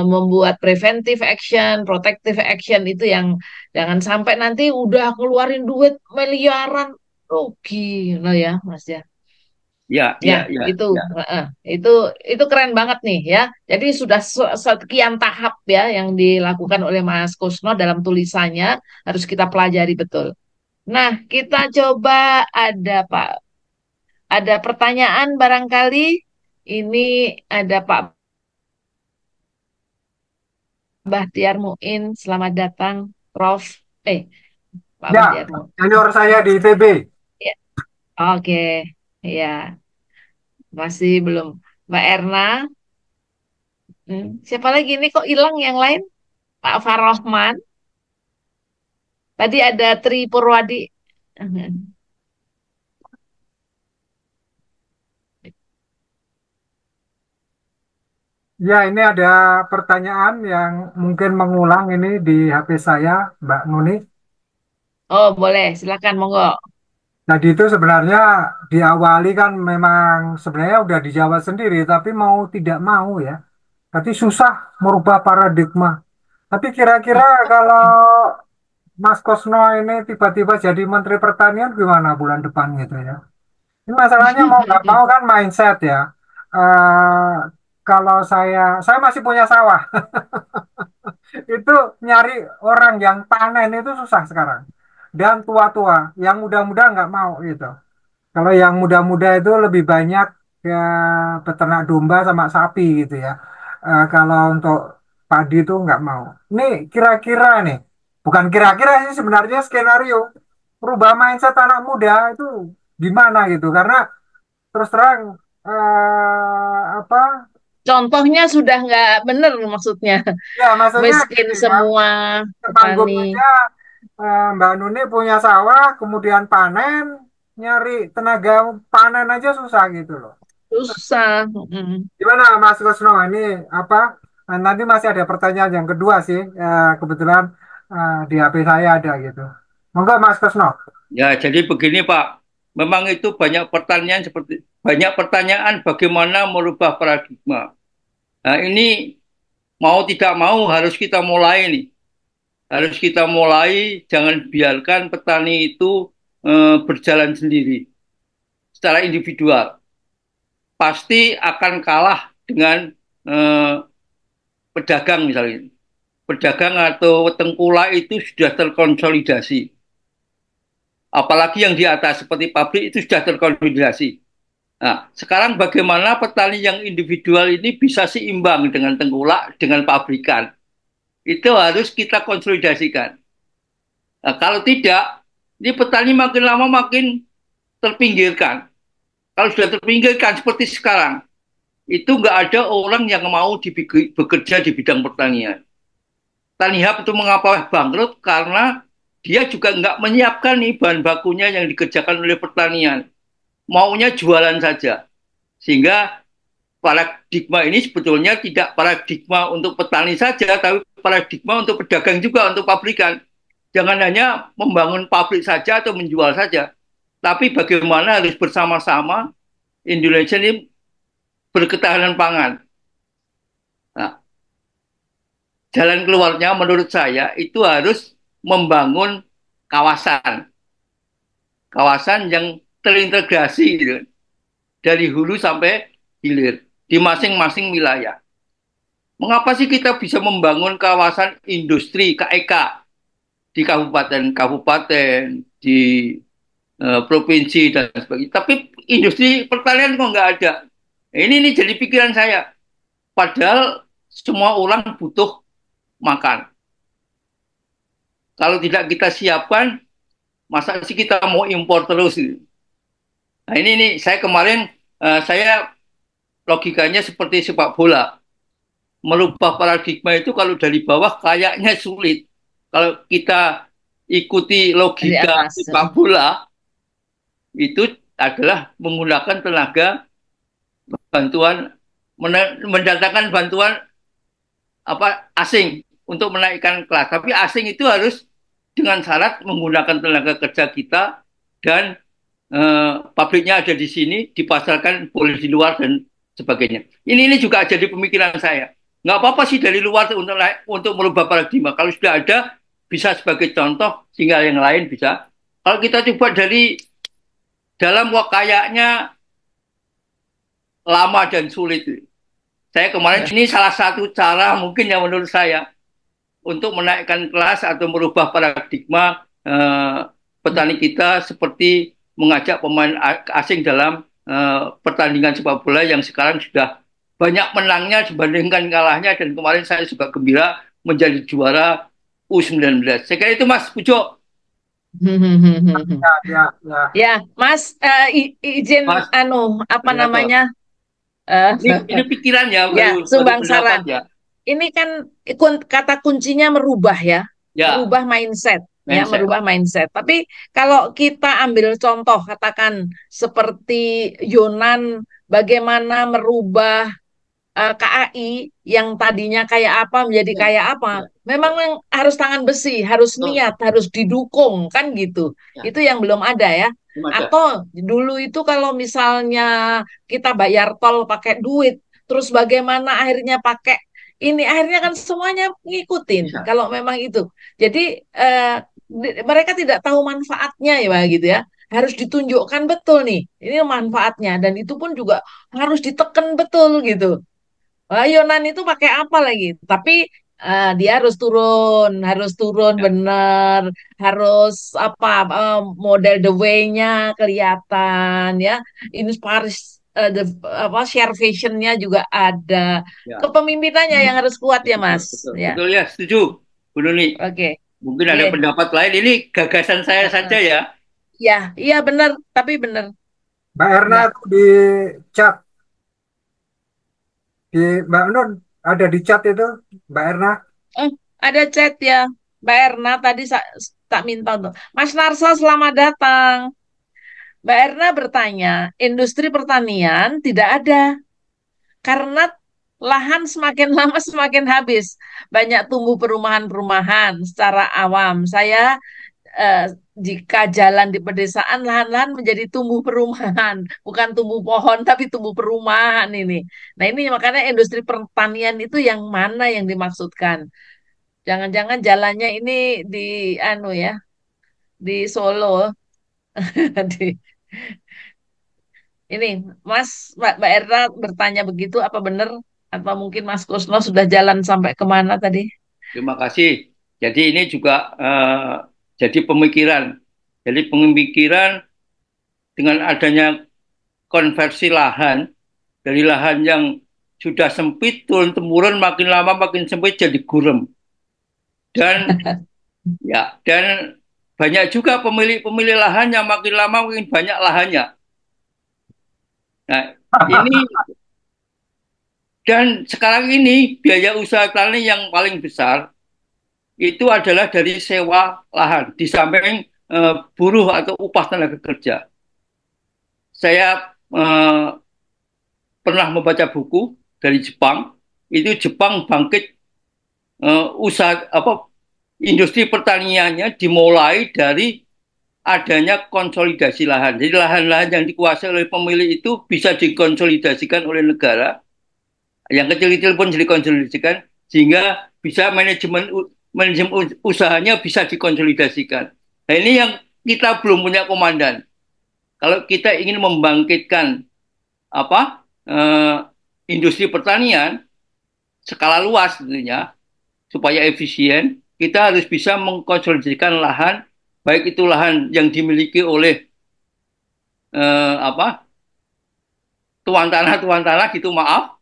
membuat preventive action, protective action itu yang jangan sampai nanti udah keluarin duit miliaran rugi, loh ya, Mas ya. Ya, Ya, ya, ya, itu, ya. heeh, itu, itu keren banget nih ya. Jadi sudah sekian tahap ya yang dilakukan oleh Mas Kusno dalam tulisannya harus kita pelajari betul. Nah, kita coba ada Pak ada pertanyaan barangkali? Ini ada Pak Bahtiar Muin. Selamat datang, Prof. Pak ya, Bahtiar Muin. senior saya di ITB. Ya, oke, ya, masih belum. Mbak Erna, siapa lagi ini kok hilang yang lain? Pak Farohman. Tadi ada Tri Purwadi. Ya, ini ada pertanyaan yang mungkin mengulang ini di HP saya, Mbak Nuni. Oh, boleh, silakan, monggo. Tadi itu sebenarnya diawali kan memang sebenarnya udah dijawab sendiri, tapi mau tidak mau ya. Tapi susah merubah paradigma. Tapi kira-kira kalau Mas Kosno ini tiba-tiba jadi Menteri Pertanian gimana bulan depan gitu ya? Ini masalahnya mau nggak mau kan mindset ya. Eh kalau saya masih punya sawah, itu nyari orang yang panen itu susah sekarang. Dan tua-tua, yang muda-muda nggak mau gitu. Kalau yang muda-muda itu lebih banyak ya peternak domba sama sapi gitu ya. Kalau untuk padi itu nggak mau. Ini kira-kira nih, bukan kira-kira ini sebenarnya skenario merubah mindset anak muda itu gimana gitu. Karena terus terang apa? Contohnya sudah nggak benar maksudnya. Ya maksudnya Miskin gini ya, semua panggung petani. aja Mbak Nuni punya sawah, kemudian panen, nyari tenaga panen aja susah gitu loh. Susah. Gimana Mas Kusno? Ini apa? Nanti masih ada pertanyaan yang kedua sih. Kebetulan di HP saya ada gitu. Monggo Mas Kusno. Ya, jadi begini Pak. Memang itu banyak pertanyaan bagaimana merubah paradigma. Nah, ini mau tidak mau harus kita mulai nih. Harus kita mulai, jangan biarkan petani itu berjalan sendiri secara individual. Pasti akan kalah dengan eh, pedagang misalnya. Pedagang atau tengkulak itu sudah terkonsolidasi. Apalagi yang di atas seperti pabrik itu sudah terkonsolidasi. Nah, sekarang bagaimana petani yang individual ini bisa seimbang dengan tengkulak, dengan pabrikan. Itu harus kita konsolidasikan. Nah, kalau tidak, ini petani makin lama makin terpinggirkan. Kalau sudah terpinggirkan seperti sekarang, itu nggak ada orang yang mau bekerja di bidang pertanian. Tanihub itu mengapa bangkrut? Karena dia juga nggak menyiapkan nih bahan bakunya yang dikerjakan oleh pertanian. Maunya jualan saja. Sehingga paradigma ini sebetulnya tidak paradigma untuk petani saja, tapi paradigma untuk pedagang juga, untuk pabrikan. Jangan hanya membangun pabrik saja atau menjual saja, tapi bagaimana harus bersama-sama Indonesia ini berketahanan pangan. Nah, jalan keluarnya menurut saya itu harus membangun kawasan, kawasan yang terintegrasi gitu, dari hulu sampai hilir di masing-masing wilayah. Mengapa sih kita bisa membangun kawasan industri KEK di kabupaten-kabupaten, di provinsi dan sebagainya. Tapi industri pertanian kok nggak ada. Ini jadi pikiran saya. Padahal semua orang butuh makan. Kalau tidak kita siapkan, masa sih kita mau impor terus? Nah ini nih saya kemarin saya logikanya seperti sepak bola. Merubah paradigma itu kalau dari bawah kayaknya sulit. Kalau kita ikuti Dari logika atas. sepak bola, itu adalah menggunakan tenaga bantuan, mendatangkan bantuan apa asing untuk menaikkan kelas. Tapi asing itu harus dengan syarat menggunakan tenaga kerja kita dan pabriknya ada di sini, dipasarkan boleh di luar dan sebagainya. Ini juga jadi pemikiran saya. Nggak apa-apa sih dari luar untuk merubah paradigma. Kalau sudah ada, bisa sebagai contoh sehingga yang lain bisa. Kalau kita coba dari dalam kok kayaknya lama dan sulit. Saya kemarin Ya. ini salah satu cara mungkin yang menurut saya untuk menaikkan kelas atau merubah paradigma petani kita seperti mengajak pemain asing dalam pertandingan sepak bola yang sekarang sudah banyak menangnya dibandingkan kalahnya dan kemarin saya juga gembira menjadi juara U19. Saya kira itu Mas Pujo. Ya, ya, ya. Ya, Mas, izin Mas, apa moderator. namanya? eh, Ini pikiran ya, ya, baru sumbang pendapat saran. ya. Ini kan kata kuncinya merubah ya, Ya, merubah mindset, ya, mindset. merubah mindset. Tapi kalau kita ambil contoh, katakan seperti Yunan, bagaimana merubah KAI yang tadinya kayak apa menjadi Ya, kayak apa. ya, Memang ya. yang harus tangan besi, harus Betul. niat, harus didukung, kan gitu. Ya, Itu yang belum ada ya. belum ada. Atau dulu itu kalau misalnya kita bayar tol pakai duit, terus bagaimana akhirnya pakai ini, akhirnya kan semuanya ngikutin. Bisa. Kalau memang itu. Jadi mereka tidak tahu manfaatnya ya, Pak, gitu ya. Harus ditunjukkan betul nih, ini manfaatnya. Dan itu pun juga harus diteken betul gitu. Wah, Yonan itu pakai apa lagi? Tapi dia harus turun Ya. bener, harus apa model the way-nya kelihatan ya. Inspires apa share vision-nya juga ada. Ya. Kepemimpinannya yang harus kuat ya, Betul, Mas. betul, Ya, betul ya, setuju, Bu Nuni. oke. Mungkin ada Iya. pendapat lain. Ini gagasan saya Heeh. saja ya. Ya, iya bener, tapi bener. Mbak Erna Ya. tuh di chat, di Mbak Nun ada di chat itu, Mbak Erna. Eh, ada chat ya. Mbak Erna tadi tak minta untuk. Mas Narso, selamat datang. Mbak Erna bertanya, industri pertanian tidak ada karena lahan semakin lama semakin habis. Banyak tumbuh perumahan-perumahan secara awam. Saya jika jalan di pedesaan, lahan-lahan menjadi tumbuh perumahan, bukan tumbuh pohon tapi tumbuh perumahan ini. Nah, ini makanya industri pertanian itu yang mana yang dimaksudkan? Jangan-jangan jalannya ini di ya, di Solo. Di, ini Mas Mbak Erna bertanya begitu apa benar? Atau mungkin Mas Kusno sudah jalan sampai kemana tadi? Terima kasih. Jadi ini juga jadi pemikiran. Jadi pemikiran dengan adanya konversi lahan dari lahan yang sudah sempit turun temurun makin lama makin sempit jadi gurem. Dan dan banyak juga pemilik-pemilik lahan yang makin lama makin banyak lahannya. Nah, ini dan sekarang ini biaya usaha tani yang paling besar itu adalah dari sewa lahan di samping buruh atau upah tenaga kerja. Saya pernah membaca buku dari Jepang, itu Jepang bangkit usaha apa industri pertaniannya dimulai dari adanya konsolidasi lahan. Jadi lahan-lahan yang dikuasai oleh pemilik itu bisa dikonsolidasikan oleh negara, yang kecil-kecil pun dikonsolidasikan sehingga bisa manajemen usahanya bisa dikonsolidasikan. Nah ini yang kita belum punya komandan. Kalau kita ingin membangkitkan apa industri pertanian, skala luas tentunya supaya efisien. Kita harus bisa mengkonsolidasikan lahan, baik itu lahan yang dimiliki oleh apa tuan tanah gitu maaf,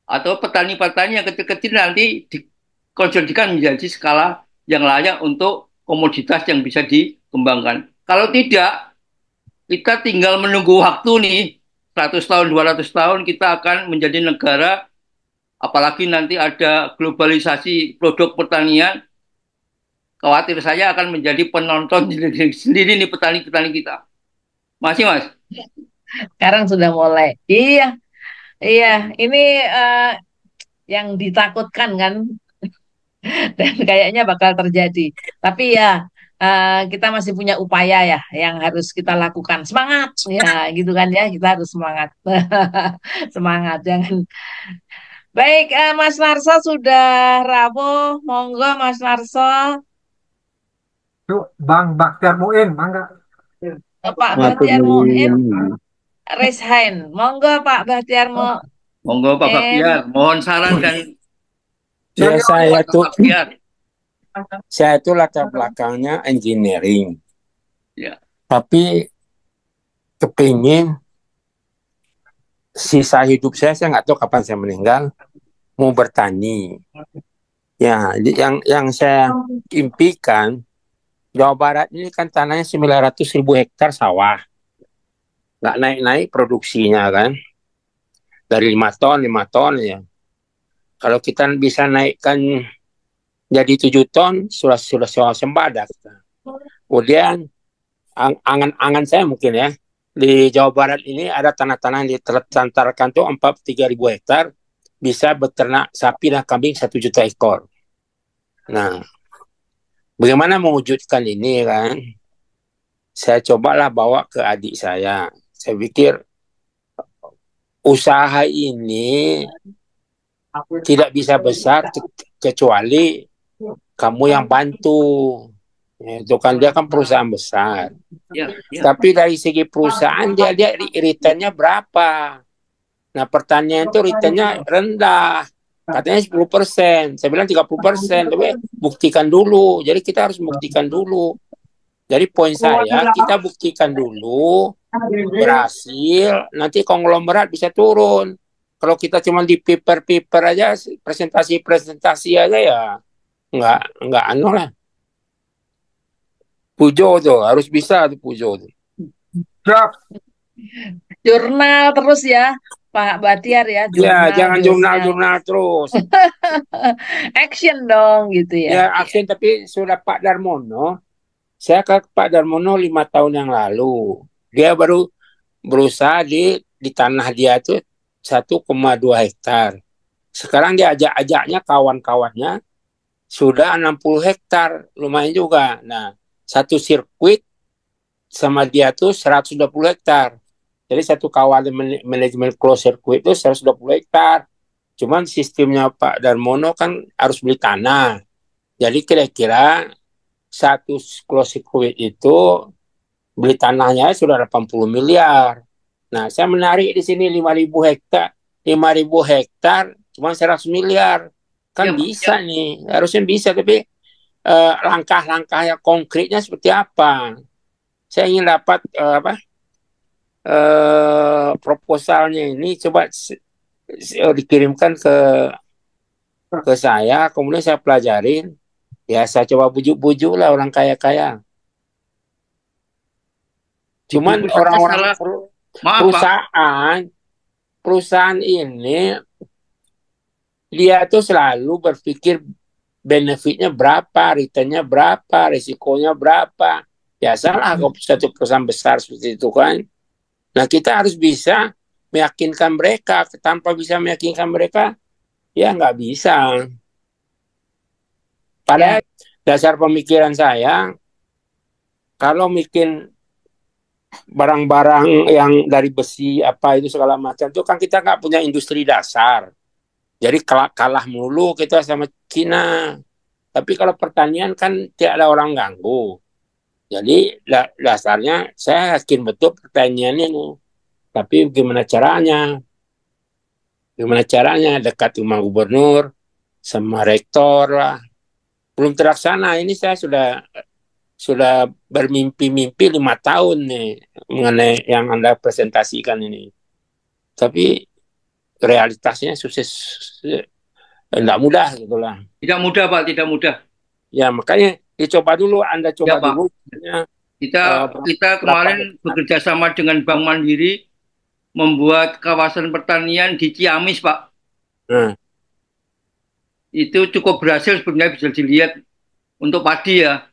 atau petani-petani yang kecil-kecil nanti dikonsolidasikan menjadi skala yang layak untuk komoditas yang bisa dikembangkan. Kalau tidak, kita tinggal menunggu waktu nih, 100 tahun, 200 tahun kita akan menjadi negara, apalagi nanti ada globalisasi produk pertanian, khawatir saya akan menjadi penonton sendiri nih petani-petani kita. Masih, Mas? Sekarang sudah mulai. Iya, iya. Ini eh, yang ditakutkan kan, dan kayaknya bakal terjadi. Tapi ya, kita masih punya upaya ya yang harus kita lakukan. Semangat, ya, gitu kan ya. Kita harus semangat, semangat. Jangan. Baik, Mas Narso sudah rawuh. Monggo, Mas Narso. Yuk, Bang Baktiar Muin, Mangga. Pak Matur Bahtiar Muin, nuwun. raise hand. Monggo, Pak Bahtiar Monggo Pak Muin. Baktiar, mohon saran dan Ya, Saya Pak Baktiar. saya itu latar belakangnya engineering, Ya, tapi kepingin sisa hidup saya nggak tahu kapan saya meninggal, mau bertani. Ya, yang saya impikan, Jawa Barat ini kan tanahnya 900.000 hektar sawah, nggak naik-naik produksinya kan, dari 5 ton ya. Kalau kita bisa naikkan jadi 7 ton, sudah sembada. Kemudian angan-angan saya mungkin ya, di Jawa Barat ini ada tanah-tanah yang ditelantarkan tuh 43.000 hektar, bisa beternak sapi dan kambing 1 juta ekor. Nah, bagaimana mewujudkan ini kan? Saya cobalah bawa ke adik saya. Saya pikir usaha ini tidak bisa besar kecuali kamu yang bantu. Itu kan dia kan perusahaan besar. ya, ya. Tapi dari segi perusahaan dia returnnya berapa? Nah, pertanyaan itu returnnya rendah. Katanya 10%. Saya bilang 30%. Tapi buktikan dulu. Jadi kita harus buktikan dulu. Jadi poin saya, kita buktikan dulu. Berhasil. Nanti konglomerat bisa turun. Kalau kita cuma di paper aja, presentasi aja ya. Nggak anu lah. Pujo tuh. Harus bisa tuh Pujo tuh. siap. Jurnal terus ya, Pak Bahtiar ya, Ya, jurnal, jangan jurnal. jurnal terus. Action dong gitu ya. Ya, aksen tapi sudah Pak Darmono. Saya ke Pak Darmono 5 tahun yang lalu. Dia baru berusaha di tanah dia tuh 1,2 hektar. Sekarang dia ajaknya kawan-kawannya sudah 60 hektar. Lumayan juga. Nah, satu sirkuit sama dia tuh 120 hektar. Jadi satu kawanan manajemen close circuit itu 120 hektar. Cuman sistemnya Pak Darmono kan harus beli tanah. Jadi kira-kira satu close circuit itu beli tanahnya sudah 80 miliar. Nah, saya menarik di sini 5.000 hektar. 5.000 hektar cuma 100 miliar. Kan Ya, Pak. bisa nih. Harusnya bisa, tapi langkah-langkah yang konkretnya seperti apa? Saya ingin dapat proposalnya ini coba dikirimkan ke saya, kemudian saya pelajarin, ya saya coba bujuk-bujuk lah orang kaya-kaya. Cuman Buku saya orang-orang salah. Maaf, Pak. perusahaan ini dia tuh selalu berpikir benefitnya berapa, returnnya berapa, risikonya berapa. Ya salah kalau satu perusahaan besar seperti itu kan. Nah, kita harus bisa meyakinkan mereka. Tanpa bisa meyakinkan mereka, ya nggak bisa. Pada dasar pemikiran saya, kalau bikin barang-barang yang dari besi apa itu segala macam itu kan kita nggak punya industri dasar. Jadi kalah mulu kita sama Cina. Tapi kalau pertanian kan tidak ada orang ganggu. Jadi dasarnya saya yakin betul pertanian ini. Tapi gimana caranya? Gimana caranya dekat rumah gubernur sama rektor lah. Belum terlaksana. Ini saya sudah bermimpi-mimpi 5 tahun nih mengenai yang Anda presentasikan ini. Tapi realitasnya sukses enggak mudah gitulah. Tidak mudah, Pak, tidak mudah. Ya makanya dicoba dulu, Anda Ya, coba Pak. dulu. Kita kemarin bekerja sama dengan Bank Mandiri membuat kawasan pertanian di Ciamis, Pak. Nah, Itu cukup berhasil sebenarnya, bisa dilihat untuk padi ya.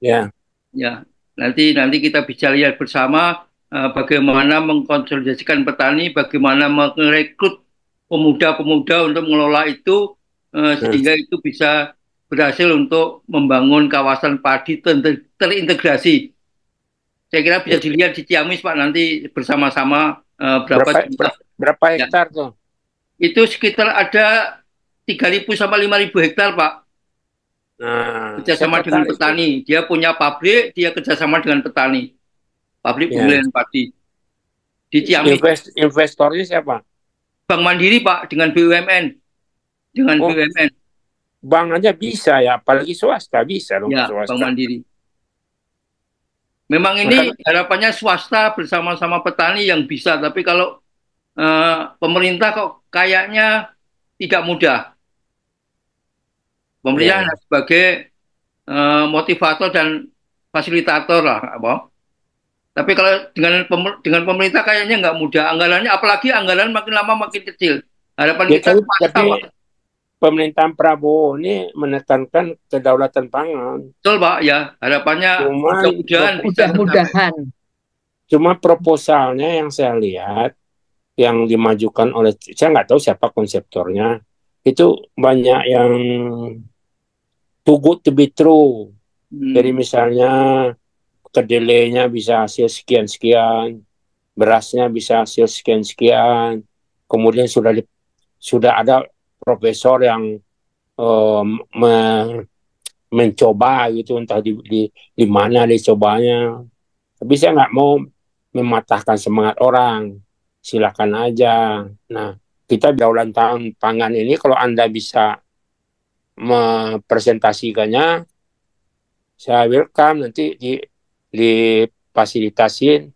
ya. Ya, nanti kita bisa lihat bersama bagaimana mengkonsolidasikan petani, bagaimana merekrut pemuda-pemuda untuk mengelola itu sehingga itu bisa berhasil untuk membangun kawasan padi terintegrasi. Saya kira bisa dilihat di Ciamis, Pak, nanti bersama-sama berapa hektar tuh? Itu sekitar ada 3.000 sampai 5.000 hektar, Pak. Nah, kerjasama dengan petani. Dia punya pabrik, dia kerjasama dengan petani. Pabrik pemilihan padi. Di Ciamis. Investornya siapa? Bank Mandiri, Pak, dengan BUMN. Dengan BUMN. Bank aja bisa ya, apalagi swasta bisa dong. Ya, swasta. Bank Mandiri. Memang ini harapannya swasta bersama-sama petani yang bisa, tapi kalau pemerintah kok kayaknya tidak mudah. Pemerintah sebagai motivator dan fasilitator lah, apa? Tapi kalau dengan pemerintah kayaknya nggak mudah. Anggarannya, apalagi anggaran makin lama makin kecil. Harapan kita swasta, Pak. Pemerintahan Prabowo ini menekankan kedaulatan pangan. Betul, Pak, ya. Harapannya mudah-mudahan. Cuma proposalnya yang saya lihat, yang dimajukan oleh, saya nggak tahu siapa konseptornya, itu banyak yang too good to be true. Jadi misalnya kedelainya bisa hasil sekian-sekian, berasnya bisa hasil sekian-sekian, kemudian sudah ada profesor yang mencoba gitu, entah di mana dicobanya. Tapi saya nggak mau mematahkan semangat orang, silakan aja. Nah, kita kedaulatan pangan ini kalau Anda bisa mempresentasikannya, saya welcome, nanti difasilitasin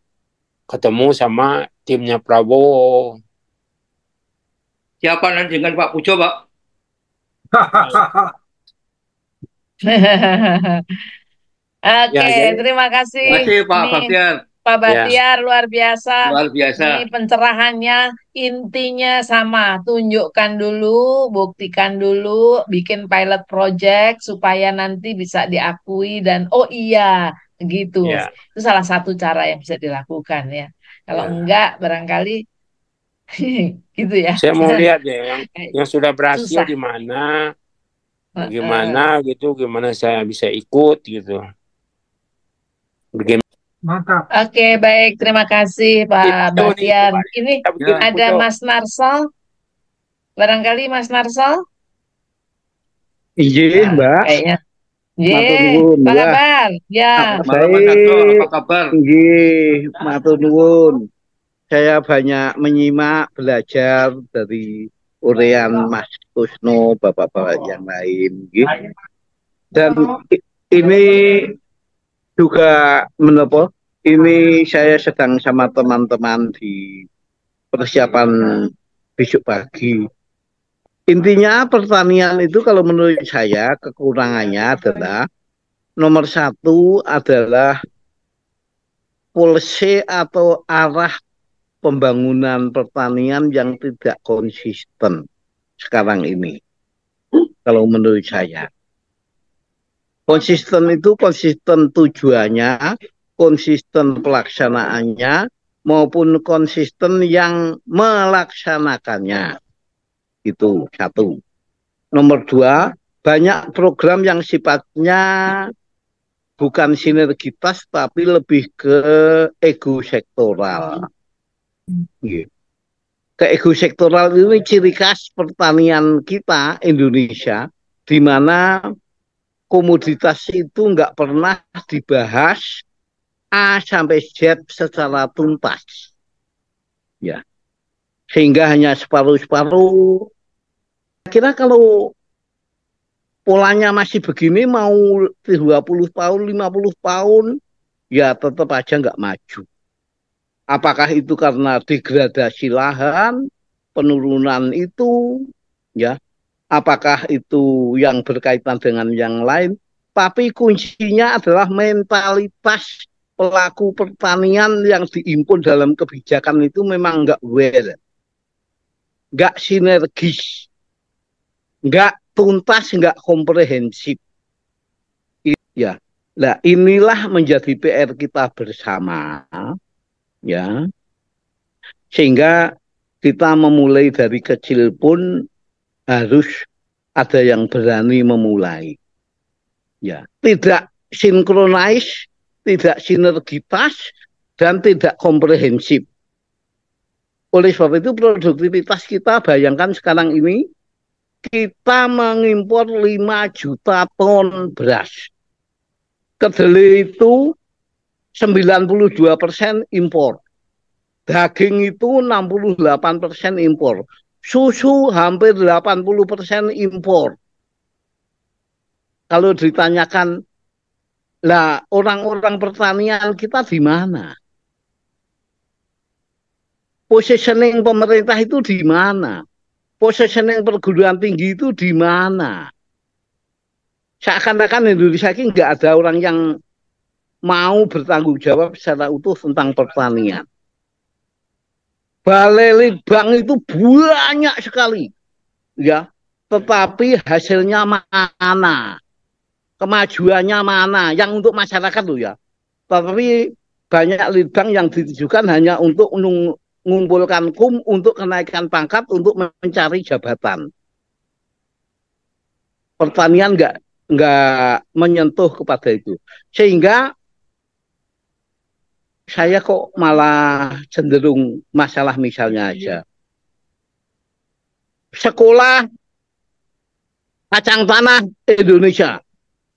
ketemu sama timnya Prabowo. Siapa nanti dengan Pak Pujo, Pak? Oke, terima kasih. Terima kasih, Pak Bahtiar. Pak Bahtiar, luar biasa. Luar biasa. Ini pencerahannya intinya sama. Tunjukkan dulu, buktikan dulu, bikin pilot project supaya nanti bisa diakui dan oh iya, gitu. Itu salah satu cara yang bisa dilakukan ya. Kalau enggak, barangkali gitu ya. Saya mau lihat ya yang sudah berhasil di mana, gimana gitu, gimana saya bisa ikut gitu. Mantap. Oke, baik. Terima kasih Pak Bahtiar. Ini ada Mas Narsal. Barangkali Mas Narsal? Iya, Mbak. Kayaknya. Apa kabar? Ya. Apa kabar? Nggih, matur nuwun. Saya banyak menyimak, belajar dari urean Mas Kusno, bapak-bapak yang lain. Dan ini juga menapa? Ini saya sedang sama teman-teman di persiapan besok pagi. Intinya pertanian itu kalau menurut saya kekurangannya adalah nomor satu adalah policy atau arah pembangunan pertanian yang tidak konsisten sekarang ini. Kalau menurut saya. Konsisten itu konsisten tujuannya, konsisten pelaksanaannya, maupun konsisten yang melaksanakannya. Itu satu. Nomor dua, banyak program yang sifatnya bukan sinergitas, tapi lebih ke ego sektoral. Ke ego sektoral ini ciri khas pertanian kita, Indonesia, di mana komoditas itu nggak pernah dibahas A sampai Z secara tuntas. Ya. sehingga hanya separuh-separuh. Kira kalau polanya masih begini mau 20 tahun, 50 tahun, ya tetap aja nggak maju. Apakah itu karena degradasi lahan, penurunan itu, ya, apakah itu yang berkaitan dengan yang lain, tapi kuncinya adalah mentalitas pelaku pertanian yang diimpun dalam kebijakan itu memang nggak well, nggak sinergis, nggak tuntas, nggak komprehensif. Ya, nah inilah menjadi PR kita bersama, ya, sehingga kita memulai dari kecil pun harus ada yang berani memulai. Ya, tidak sinkronis, tidak sinergitas, dan tidak komprehensif. Oleh sebab itu produktivitas kita, bayangkan sekarang ini kita mengimpor 5 juta ton beras. Kedelai itu 92% impor. Daging itu 68% impor. Susu hampir 80% impor. Kalau ditanyakan, lah orang-orang pertanian kita di mana? Positioning pemerintah itu di mana? Positioning perguruan tinggi itu di mana? Seakan-akan Indonesia ini nggak ada orang yang mau bertanggung jawab secara utuh tentang pertanian. Balai litbang itu banyak sekali, ya. Tetapi hasilnya mana? Kemajuannya mana? Yang untuk masyarakat loh ya. Tapi banyak litbang yang ditujukan hanya untuk mengumpulkan untuk kenaikan pangkat, untuk mencari jabatan. Pertanian nggak menyentuh kepada itu, sehingga saya kok malah cenderung masalah misalnya aja sekolah kacang tanah Indonesia,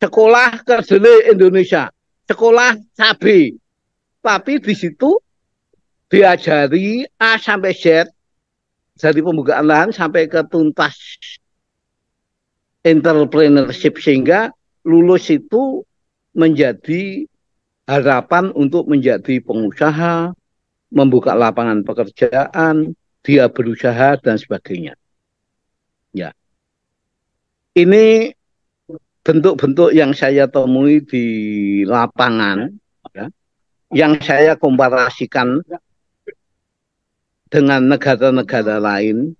sekolah kedelai Indonesia, sekolah cabai, tapi di situ diajari A sampai Z, dari pembukaan lahan sampai ke tuntas entrepreneurship, sehingga lulus itu menjadi harapan untuk menjadi pengusaha, membuka lapangan pekerjaan, dia berusaha dan sebagainya. Ya, ini bentuk-bentuk yang saya temui di lapangan, ya, yang saya komparasikan dengan negara-negara lain.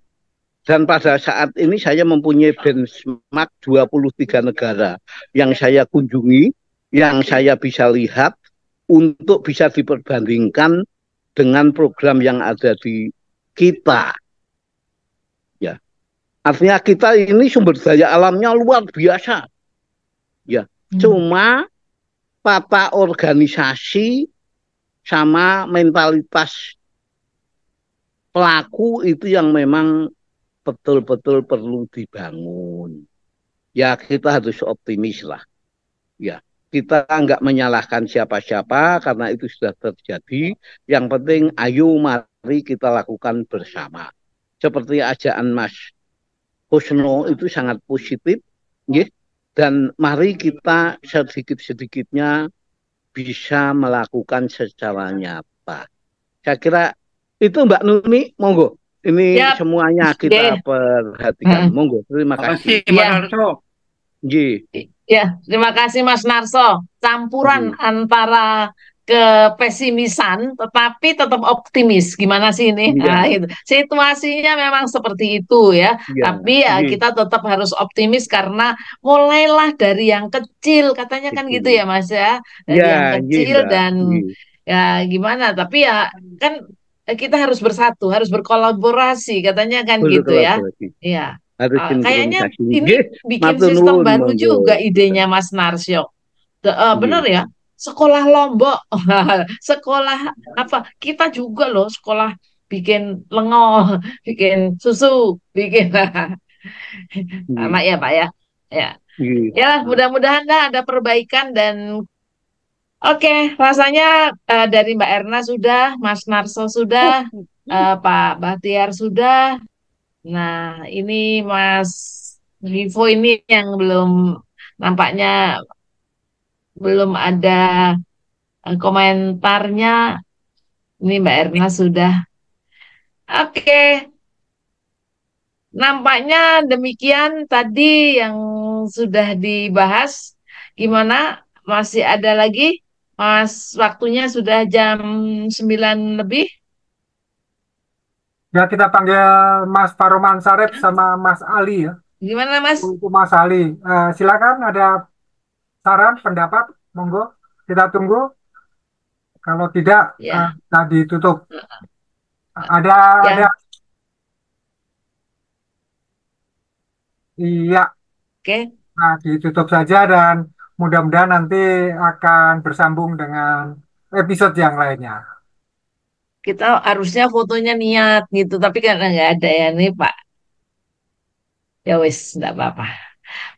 Dan pada saat ini saya mempunyai benchmark 23 negara yang saya kunjungi, yang saya bisa lihat untuk bisa diperbandingkan dengan program yang ada di kita. Ya, artinya kita ini sumber daya alamnya luar biasa. Ya, cuma tata organisasi sama mentalitas pelaku itu yang memang betul-betul perlu dibangun. Ya, kita harus optimis lah. Ya, kita nggak menyalahkan siapa-siapa karena itu sudah terjadi. Yang penting, ayo mari kita lakukan bersama. Seperti ajaan Mas Kusno itu sangat positif, ya. Dan mari kita sedikit-sedikitnya bisa melakukan secara nyata. Saya kira itu Mbak Nuni, monggo. Ini Yap. semuanya kita perhatikan. Monggo, terima kasih. Mas Narso. Ya, terima kasih Mas Narso. Campuran antara kepesimisan tetapi tetap optimis. Gimana sih ini? Nah, itu. Situasinya memang seperti itu ya. Tapi ya kita tetap harus optimis karena mulailah dari yang kecil, katanya kan gitu ya Mas ya. Dari yang kecil dan ya gimana? Tapi ya kan kita harus bersatu, harus berkolaborasi, katanya kan gitu ya. Iya. Kayaknya ini bikin sistem baru juga idenya Mas Narsyo. Bener ya, sekolah Lombok, sekolah apa? Kita juga loh sekolah bikin lengo, bikin susu, bikin sama ya Pak ya. Ya, ya mudah-mudahan ada perbaikan dan oke, rasanya dari Mbak Erna sudah, Mas Narso sudah, Pak Bahtiar sudah. Nah, ini Mas Vivo ini yang nampaknya belum ada komentarnya. Ini Mbak Erna sudah. Oke, nampaknya demikian tadi yang sudah dibahas. Gimana? Masih ada lagi? Mas, waktunya sudah jam 9 lebih. Ya kita panggil Mas Paroman Sarip sama Mas Ali ya. Gimana, Mas? Untuk Mas Ali, silakan ada saran, pendapat, monggo. Kita tunggu. Kalau tidak, Ya, tadi tutup. Ada, ada. ya, Iya, oke. nah ditutup saja dan mudah-mudahan nanti akan bersambung dengan episode yang lainnya. Kita harusnya fotonya niat gitu, tapi karena nggak ada ya nih, Pak. Ya wis, nggak apa-apa.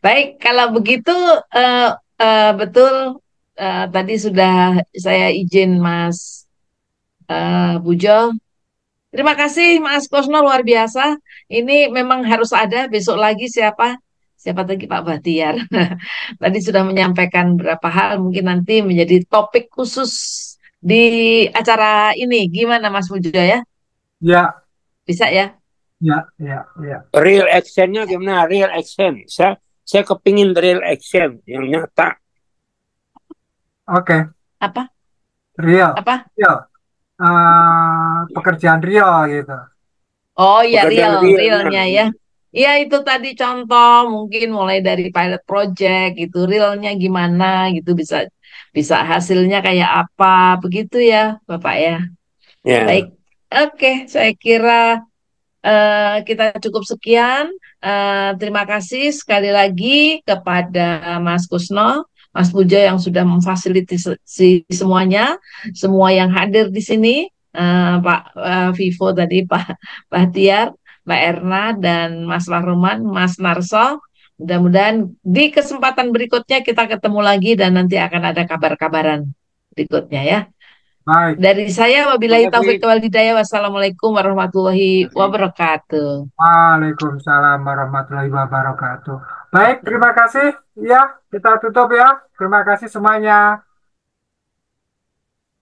Baik, kalau begitu eh, betul tadi sudah saya izin Mas Bujo. Terima kasih Mas Kosno luar biasa. Ini memang harus ada besok lagi siapa lagi Pak Bahtiar. Tadi sudah menyampaikan beberapa hal mungkin nanti menjadi topik khusus di acara ini. Gimana Mas Bujo ya? Ya, Bisa ya? ya, ya, ya. Real actionnya gimana? Real action. Saya kepingin real action yang nyata. Oke, Apa? real, Apa? real. Pekerjaan real gitu. Oh ya Pekerjaan realnya. realnya ya. Iya itu tadi contoh mungkin mulai dari pilot project gitu, realnya gimana gitu bisa bisa hasilnya kayak apa begitu ya Bapak ya. Baik, Ya. oke saya kira kita cukup sekian. Terima kasih sekali lagi kepada Mas Kusno, Mas Pujo yang sudah memfasilitasi semuanya, semua yang hadir di sini, Pak Vivo tadi, Pak Bahtiar, Mbak Erna, dan Mas Lahruman, Mas Narso. Mudah-mudahan di kesempatan berikutnya kita ketemu lagi dan nanti akan ada kabar-kabaran berikutnya ya. Baik. Dari saya, wabillahi Terima taufik kasih. wal hidayah. Wassalamualaikum warahmatullahi wabarakatuh. Waalaikumsalam warahmatullahi wabarakatuh. Baik, terima kasih. Ya, kita tutup ya. Terima kasih semuanya.